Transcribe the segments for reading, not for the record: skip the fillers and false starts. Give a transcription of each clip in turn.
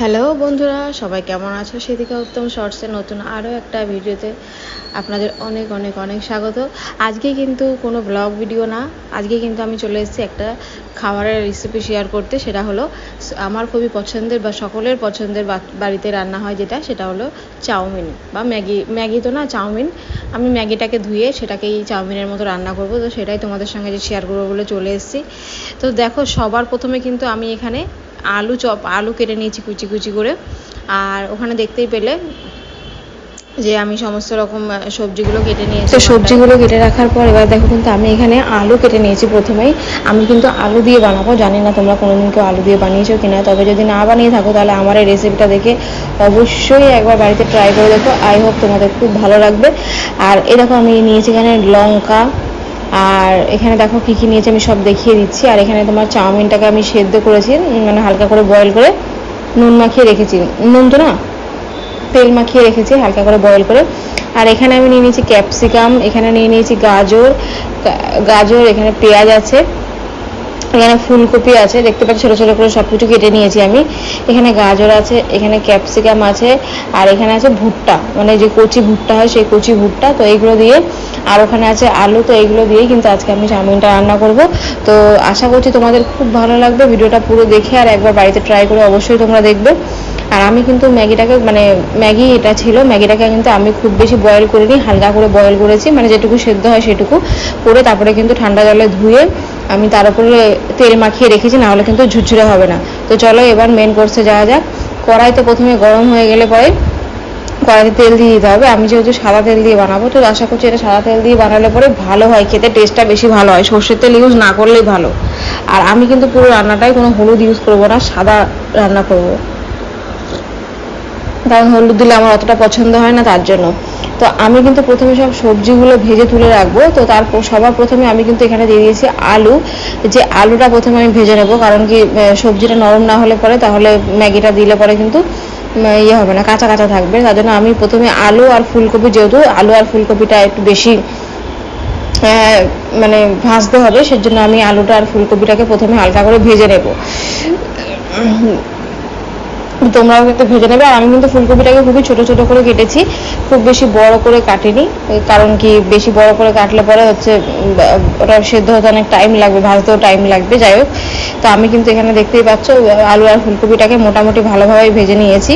Hello বন্ধুরা, সবাই কেমন আছো? সেদিকে উত্তম শর্টসের নতুন আরও একটা ভিডিওতে আপনাদের অনেক অনেক অনেক স্বাগত। আজকে কিন্তু কোনো ব্লগ ভিডিও না, আজকে কিন্তু আমি চলে এসেছি একটা খাবারের রেসিপি শেয়ার করতে। সেটা হলো আমার খুবই পছন্দের বা সকলের পছন্দের, বাড়িতে রান্না হয় সেটা হলো চাউমিন বা ম্যাগি তো না, চাউমিন। আমি ম্যাগিটাকে ধুয়ে সেটাকেই চাউমিনের মতো রান্না করব, তো সেটাই তোমাদের সঙ্গে শেয়ার করবো বলে চলে এসেছি। তো দেখো, সবার প্রথমে কিন্তু আমি এখানে আলু কেটে নিয়েছি কুচি কুচি করে। আর ওখানে দেখতেই পেলে যে আমি সমস্ত রকম সবজিগুলো কেটে নিয়েছি। তো সবজিগুলো কেটে রাখার পর এবার দেখো, কিন্তু আমি এখানে আলু কেটে নিয়েছি প্রথমেই। আমি কিন্তু আলু দিয়ে বানাবো, জানি না তোমরা কোনোদিন কেউ আলু দিয়ে বানিয়েছো কিনা, তবে যদি না বানিয়ে থাকো তাহলে আমার এই রেসিপিটা দেখে অবশ্যই একবার বাড়িতে ট্রাই করে দেখো। আই হোপ তোমাদের খুব ভালো লাগবে। আর এরকম আমি নিয়েছি এখানে লঙ্কা, আর এখানে দেখো কী কী নিয়েছি আমি সব দেখিয়ে দিচ্ছি। আর এখানে তোমার চাউমিনটাকে আমি সেদ্ধ করেছি, মানে হালকা করে বয়েল করে নুন মাখিয়ে রেখেছি, নুন তো না, তেল মাখিয়ে রেখেছি হালকা করে বয়েল করে। আর এখানে আমি নিয়ে নিয়েছি ক্যাপসিকাম, এখানে নিয়ে নিয়েছি গাজর, এখানে পেঁয়াজ আছে, এখানে ফুলকপি আছে, দেখতে পাচ্ছি ছোটো ছোটো করে সব কিছু কেটে নিয়েছি আমি। এখানে গাজর আছে, এখানে ক্যাপসিকাম আছে, আর এখানে আছে ভুট্টা, মানে যে কচি ভুট্টা হয় সেই কচি ভুট্টা, তো এইগুলো দিয়ে। আর ওখানে আছে আলু, তো এইগুলো দিয়েই কিন্তু আজকে আমি চাউমিনটা রান্না করব। তো আশা করছি তোমাদের খুব ভালো লাগবে। ভিডিওটা পুরো দেখে আর একবার বাড়িতে ট্রাই করে অবশ্যই তোমরা দেখবে। আর আমি কিন্তু ম্যাগিটাকে, মানে ম্যাগি এটা ছিল, ম্যাগিটাকে কিন্তু আমি খুব বেশি বয়েল করিনি, হালকা করে বয়েল করেছি, মানে যেটুকু সেদ্ধ হয় সেটুকু করে তারপরে কিন্তু ঠান্ডা জলে ধুয়ে আমি তার উপরে তেল মাখিয়ে রেখেছি, নাহলে কিন্তু ঝুরঝুরে হবে না। তো চলো এবার মেন কোর্সে যাওয়া যাক। কড়াই তো প্রথমে গরম হয়ে গেলে পরে কড়াইতে তেল দিয়ে দিতে হবে। আমি যেহেতু সাদা তেল দিয়ে বানাবো, তো আশা করছি এটা সাদা তেল দিয়ে বানালে পরে ভালো হয় খেতে, টেস্টটা বেশি ভালো হয়, সর্ষের তেল ইউজ না করলেই ভালো। আর আমি কিন্তু পুরো রান্নাটাই কোনো হলুদ ইউজ করবো না, সাদা রান্না করবো, কারণ হলুদ দিলে আমার অতটা পছন্দ হয় না, তার জন্য। তো আমি কিন্তু প্রথমে সব সবজিগুলো ভেজে তুলে রাখবো। তো তারপর সবার প্রথমে আমি কিন্তু এখানে দিয়ে দিয়েছি আলু, যে আলুটা প্রথমে আমি ভেজে নেবো, কারণ কি সবজিটা নরম না হলে পরে তাহলে ম্যাগিটা দিলে পরে কিন্তু ইয়ে হবে না, কাঁচা কাঁচা থাকবে। তার জন্য আমি প্রথমে আলু আর ফুলকপি, যেহেতু আলু আর ফুলকপিটা একটু বেশি মানে ভাজতে হবে, সেজন্য আমি আলুটা আর ফুলকপিটাকে প্রথমে হালকা করে ভেজে নেব। তোমরাও কিন্তু ভেজে নেবে। আর আমি কিন্তু ফুলকপিটাকে খুবই ছোটো ছোটো করে কেটেছি, খুব বেশি বড় করে কাটিনি, কারণ কি বেশি বড় করে কাটলে পরে হচ্ছে ওটা সেদ্ধ হতে অনেক টাইম লাগবে, ভাজতেও টাইম লাগবে, যাই হোক। তো আমি কিন্তু এখানে দেখতেই পাচ্ছ আলু আর ফুলকপিটাকে মোটামুটি ভালোভাবে ভেজে নিয়েছি।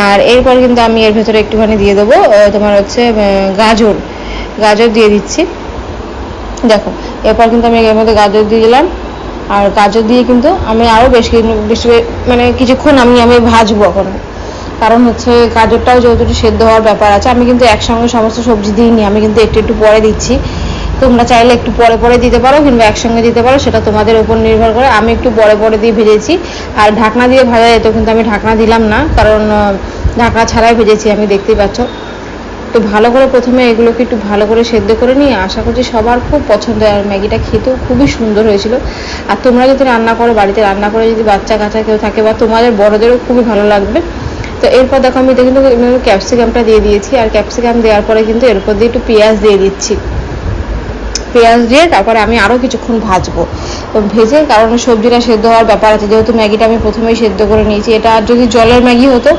আর এরপর কিন্তু আমি এর ভেতরে একটুখানি দিয়ে দেবো তোমার হচ্ছে গাজর দিয়ে দিচ্ছি। দেখো, এরপর কিন্তু আমি এর মধ্যে গাজর দিয়ে দিলাম। আর গাজর দিয়ে কিন্তু আমি আরও বেশি মানে কিছুক্ষণ আমি ভাজবো এখন, কারণ হচ্ছে গাজরটাও যেহেতু একটু সেদ্ধ হওয়ার ব্যাপার আছে। আমি কিন্তু একসঙ্গে সমস্ত সবজি দিইনি, আমি কিন্তু একটু একটু পরে দিচ্ছি। তোমরা চাইলে একটু পরে পরে দিতে পারো, কিংবা একসঙ্গে দিতে পারো, সেটা তোমাদের উপর নির্ভর করে। আমি একটু পরে পরে দিয়ে ভেজেছি। আর ঢাকনা দিয়ে ভাজা যেত, কিন্তু আমি ঢাকনা দিলাম না, কারণ ঢাকনা ছাড়াই ভেজেছি, আমি দেখতেই পাচ্ছ। তো ভালো করে প্রথমে এগুলোকে একটু ভালো করে সেদ্ধ করে নিয়ে, আশা করছি সবার খুব পছন্দ হয়। আর ম্যাগিটা খেতেও খুবই সুন্দর হয়েছিল। আর তোমরা যদি রান্না করো, বাড়িতে রান্না করে যদি বাচ্চা কাচ্চা কেউ থাকে বা তোমাদের বড়দেরও খুবই ভালো লাগবে। তো এরপর দেখো, আমি কিন্তু ক্যাপসিকামটা দিয়ে দিয়েছি। আর ক্যাপসিকাম দেওয়ার পরে কিন্তু এর উপর দিয়ে একটু পেঁয়াজ দিয়ে দিচ্ছি। পেঁয়াজ দিয়ে তারপরে আমি আরও কিছুক্ষণ ভাজবো, ভেজে, কারণ সবজিটা সেদ্ধ হওয়ার ব্যাপার আছে, যেহেতু ম্যাগিটা আমি প্রথমেই সেদ্ধ করে নিয়েছি। এটা আর যদি জলের ম্যাগি হতো,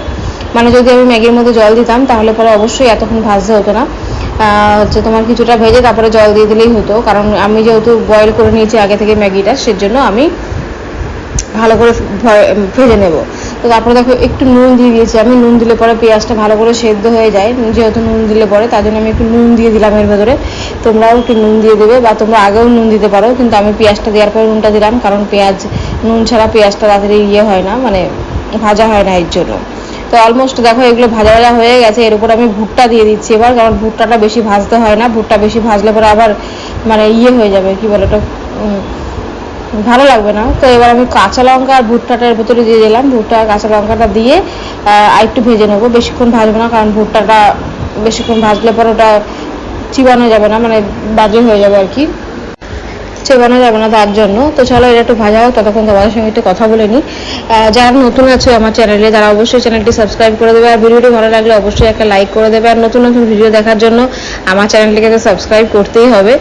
মানে যদি আমি ম্যাগির মধ্যে জল দিতাম, তাহলে পরে অবশ্যই এতক্ষণ ভাজতে হতো না। হচ্ছে তোমার কিছুটা ভেজে তারপরে জল দিয়ে দিলেই হতো, কারণ আমি যেহেতু বয়েল করে নিয়েছি আগে থেকে ম্যাগিটা, সেজন্য আমি ভালো করে ভেজে নেব। তো তারপরে দেখো একটু নুন দিয়ে দিয়েছি আমি, নুন দিলে পরে পেঁয়াজটা ভালো করে সেদ্ধ হয়ে যায়, যেহেতু নুন দিলে পরে, তার জন্য আমি একটু নুন দিয়ে দিলাম এর ভেতরে। তোমরাও একটু নুন দিয়ে দেবে, বা তোমরা আগেও নুন দিতে পারো, কিন্তু আমি পেঁয়াজটা দেওয়ার পরে নুনটা দিলাম, কারণ নুন ছাড়া পেঁয়াজটা তাড়াতাড়ি হয় না, মানে ভাজা হয় না, এর জন্য। তো অলমোস্ট দেখো এগুলো ভাজা ভাজা হয়ে গেছে। এর উপর আমি ভুট্টা দিয়ে দিচ্ছি এবার, কারণ ভুট্টাটা বেশি ভাজতে হয় না, ভুট্টা বেশি ভাজলে পরে আবার মানে হয়ে যাবে, কি বলে ওটা, ভালো লাগবে না। তো এবার আমি কাঁচা লঙ্কা আর ভুট্টাটার ভেতরে দিয়ে দিলাম, ভুট্টা আর কাঁচা লঙ্কাটা দিয়ে আর একটু ভেজে নেবো, বেশিক্ষণ ভাজবো না, কারণ ভুট্টাটা বেশিক্ষণ ভাজলে পরে ওটা চিবানো যাবে না, মানে বাজে হয়ে যাবে আর কি, চেবানো যাবে না, তার জন্য। তো চলো এটা একটু ভাজা হোক, ততক্ষণ তোমাদের সঙ্গে একটু কথা বলে নিই। যারা নতুন আছে আমার চ্যানেলে, তারা অবশ্যই চ্যানেলটি সাবস্ক্রাইব করে দেবে। আর ভিডিওটি ভালো লাগলে অবশ্যই একটা লাইক করে দেবে। আর নতুন নতুন ভিডিও দেখার জন্য আমার চ্যানেলটিকে তো সাবস্ক্রাইব করতেই হবে।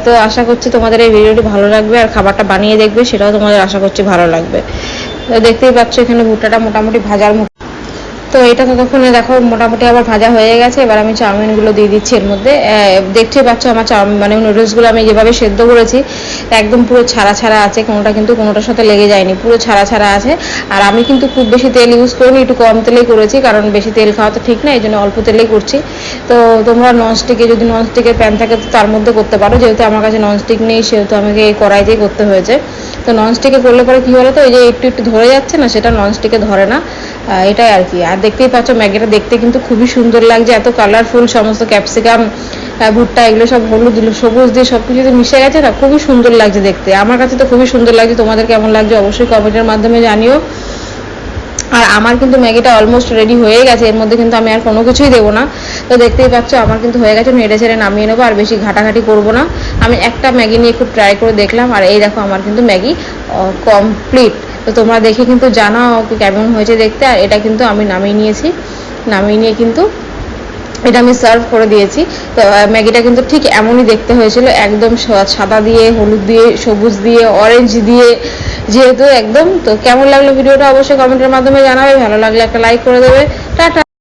তো আশা করছি তোমাদের এই ভিডিওটি ভালো লাগবে, আর খাবারটা বানিয়ে দেখবে, সেটাও তোমাদের আশা করছি ভালো লাগবে। তো দেখতেই পাচ্ছ এখানে ভুট্টাটা মোটামুটি ভাজার মতো। তো এটা ততক্ষণে দেখো মোটামুটি আবার ভাজা হয়ে গেছে। এবার আমি চাউমিনগুলো দিয়ে দিচ্ছি এর মধ্যে। দেখতেই পাচ্ছ আমার মানে নুডলসগুলো আমি যেভাবে সেদ্ধ করেছি একদম পুরো ছাড়া ছাড়া আছে, কোনোটা কিন্তু কোনোটার সাথে লেগে যায়নি, পুরো ছাড়া ছাড়া আছে। আর আমি কিন্তু খুব বেশি তেল ইউজ করিনি, একটু কম তেলেই করেছি, কারণ বেশি তেল খাওয়া তো ঠিক না, এই জন্য অল্প তেলেই করছি। তো তোমরা ননস্টিকে, যদি ননস্টিকের প্যান থাকে তো তার মধ্যে করতে পারো, যেহেতু আমার কাছে ননস্টিক নেই সেহেতু আমাকে এই কড়াইতেই করতে হয়েছে। তো ননস্টিকে করলে পরে কী বলো তো, এই যে একটু একটু ধরে যাচ্ছে না, সেটা ননস্টিকে ধরে না, এটাই আর কি। আর দেখতেই পাচ্ছ ম্যাগিটা দেখতে কিন্তু খুবই সুন্দর লাগছে, এত কালারফুল, সমস্ত ক্যাপসিকাম, ভুট্টা এগুলো সব হলুদ সবুজ দিয়ে সব কিছু মিশে গেছে না, খুবই সুন্দর লাগছে দেখতে। আমার কাছে তো খুবই সুন্দর লাগছে, তোমাদের কেমন লাগছে অবশ্যই কমেন্টের মাধ্যমে জানিও। আর আমার কিন্তু ম্যাগিটা অলমোস্ট রেডি হয়ে গেছে, এর মধ্যে কিন্তু আমি আর কোনো কিছুই দেবো না। তো দেখতেই পাচ্ছ আমার কিন্তু হয়ে গেছে, নেড়ে ছেড়ে নামিয়ে নেবো, আর বেশি ঘাটাঘাটি করবো না। আমি একটা ম্যাগি নিয়ে খুব ট্রাই করে দেখলাম, আর এই দেখো আমার কিন্তু ম্যাগি কমপ্লিট। তো তোমরা দেখে কিন্তু জানাও কেমন হয়েছে দেখতে। আর এটা কিন্তু আমি নামিয়ে নিয়েছি, নামিয়ে নিয়ে কিন্তু এটা আমি সার্ভ করে দিয়েছি। তো ম্যাগিটা কিন্তু ঠিক এমনই দেখতে হয়েছিল, একদম সাদা দিয়ে, হলুদ দিয়ে, সবুজ দিয়ে, অরেঞ্জ দিয়ে, যেহেতু একদম। তো কেমন লাগলো ভিডিওটা অবশ্যই কমেন্টের মাধ্যমে জানাবে, ভালো লাগলে একটা লাইক করে দেবে। টাটা।